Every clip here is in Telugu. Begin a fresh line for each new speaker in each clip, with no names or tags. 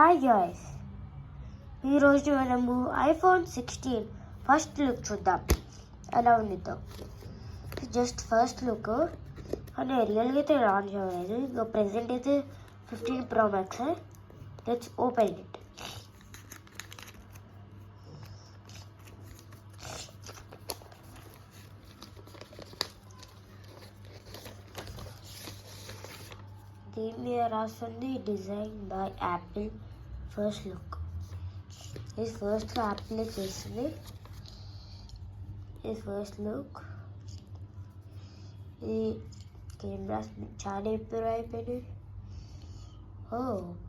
హాయ్ గాయ్స్, ఈరోజు మనము ఐఫోన్ 16 ఫస్ట్ లుక్ చూద్దాం ఎలా ఉండిద్దో. జస్ట్ ఫస్ట్ లుక్ అని రియల్గా అయితే లాంచ్ అవ్వలేదు. ఇంకా ప్రెసెంట్ అయితే 15 Pro Max. Let's open it. దీని మీద రాస్తుంది design by Apple. First look ఇది ఫస్ట్ యాపిల్ చేస్తుంది. ఇది ఫస్ట్ లుక్. ఇది కెమెరాస్ చాలా ఇంప్రూవ్ అయిపోయినాయి.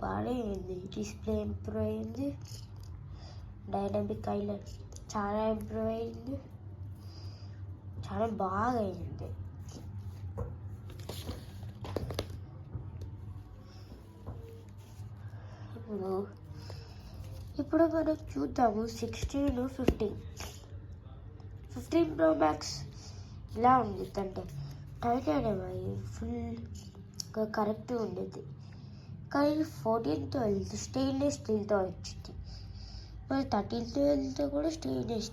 బాగానే అయింది. డిస్ప్లే ఇంప్రూవ్ అయింది. డైనమిక్ హైలైట్ చాలా ఇంప్రూవ్ అయింది. చాలా బాగా అయింది. ఇప్పుడు మనం చూద్దాము 16, 15 Pro Max ఇలా ఉంది. అంటే టైటానియం ఫుల్ కరెక్ట్ ఉండేది. కానీ 14తో వెళ్తే స్టెయిన్లెస్ స్టీల్తో వచ్చింది. మరి 13తో వెళ్తే కూడా స్టెయిన్లెస్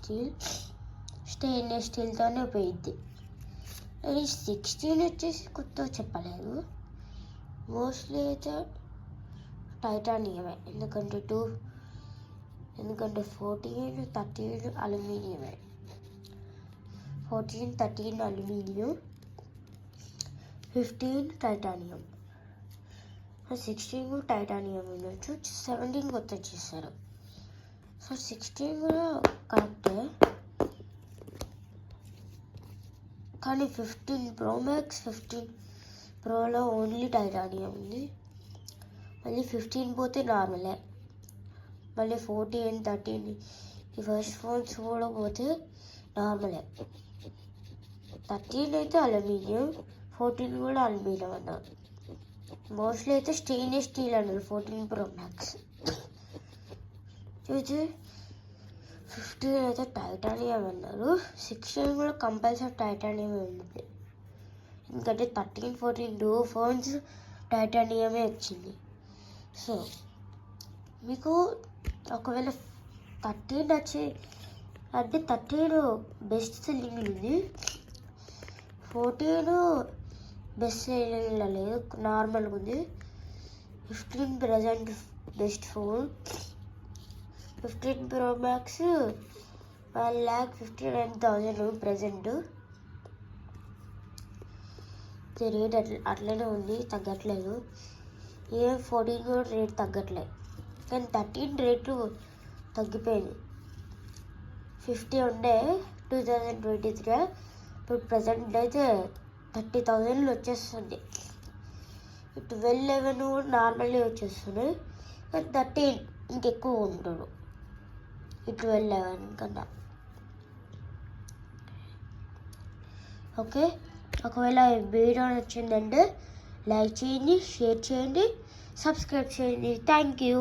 స్టీల్తోనే పోయింది. అది 16 వచ్చేసి కొత్త చెప్పలేదు. మోస్ట్లీ అయితే టైటానియమే. ఎందుకంటే 14, 13 అల్యూమినియమే. 14, 13 అల్యూమినియం, 15 టైటానియం. 16 కూడా టైటానియం ఉండొచ్చు. 17 కొత్త చేశారు. సో 16 కూడా కరెక్టే. కానీ 15 Pro Max, 15 Proలో ఓన్లీ టైటానియం ఉంది. మళ్ళీ 15 పోతే నార్మలే. మళ్ళీ 14, 13 ఈ ఫస్ట్ ఫోన్స్ కూడా పోతే నార్మలే. 13 అయితే అల్యూమినియం, 14 కూడా అల్యూమినియం అన్నారు. మోస్ట్లీ అయితే స్టెయిన్లెస్ స్టీల్ అన్నారు 14 Pro Max. చూసి 15 అయితే టైటానియం అన్నారు. 16 కూడా కంపల్సరీ టైటానియం ఉంది. ఎందుకంటే 13, 14 టూ ఫోన్స్ టైటానియమే వచ్చింది. సో మీకు ఒకవేళ 13 వచ్చి అంటే 13 బెస్ట్ సెల్లింగ్ ఉంది. 14 బెస్ట్ సెల్లింగ్ లేదు, నార్మల్గా ఉంది. 15 present best phone. 15 Pro Max 1,59,000 present. Rate అట్లనే ఉంది, తగ్గట్లేదు. 14 కూడా రేట్ తగ్గట్లేదు. కానీ 13 రేటు తగ్గిపోయింది. 50 ఉండే 2023. ఇప్పుడు ప్రజెంట్ అయితే 30,000 వచ్చేస్తుంది. 12, 11 కూడా నార్మల్లీ వచ్చేస్తున్నాయి. కానీ 13 ఇంకెక్కువ ఉంటాడు ఈ 12, 11 కన్నా. ఓకే, ఒకవేళ ఈ వీడియో నచ్చిందంటే లైక్ చేయండి, షేర్ చేయండి, సబ్స్క్రైబ్ చేయండి. Thank you.